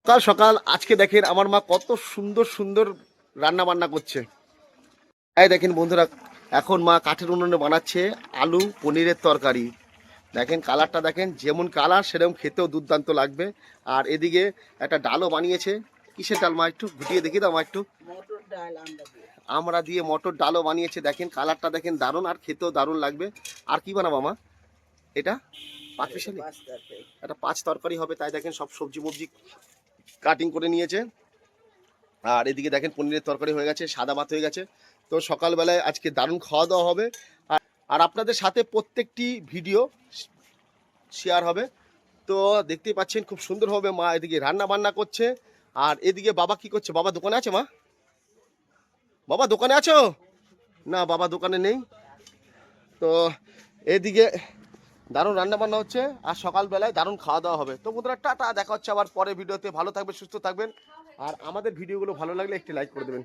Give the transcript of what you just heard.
সকাল সকাল আজকে দেখেন আমার মা কত সুন্দর সুন্দর রান্না বান্না করছে। এই দেখেন বন্ধুরা, এখন মা কাঠের উনুনে বানাচ্ছে আলু পনিরের তরকারি। দেখেন কালারটা দেখেন, যেমন কালার সেরকম খেতেও দুর্দান্ত লাগবে। আর এদিকে একটা ডালও বানিয়েছে। কিসের ডাল মা, একটু ঘুটিয়ে দেখি দাও মা একটু। মটর ডাল আমরা দিয়ে মটর ডালও বানিয়েছে। দেখেন কালারটা দেখেন দারুণ, আর খেতেও দারুণ লাগবে। আর কি বানাবো মা এটা? পাঁচ মিশালি একটা পাঁচ তরকারি হবে, তাই দেখেন সব সবজি মবজি কাটিং করে নিয়েছে। আর এদিকে দেখেন পনিরের তরকারি হয়ে গেছে, সাদা ভাত হয়ে গেছে। তো সকালবেলায় আজকে দারুণ খাওয়া দাওয়া হবে। আর আর আপনাদের সাথে প্রত্যেকটি ভিডিও শেয়ার হবে। তো দেখতেই পাচ্ছেন খুব সুন্দরভাবে মা এদিকে রান্না বান্না করছে। আর এদিকে বাবা কি করছে? বাবা দোকানে আছে? মা, বাবা দোকানে আছো? না, বাবা দোকানে নেই। তো এদিকে দারুণ রান্না বান্না হচ্ছে, আর সকালবেলায় দারুণ খাওয়া দাওয়া হবে। তো বন্ধুরা টাটা, দেখা হচ্ছে আবার পরে ভিডিওতে। ভালো থাকবেন, সুস্থ থাকবেন। আর আমাদের ভিডিওগুলো ভালো লাগলে একটি লাইক করে দেবেন।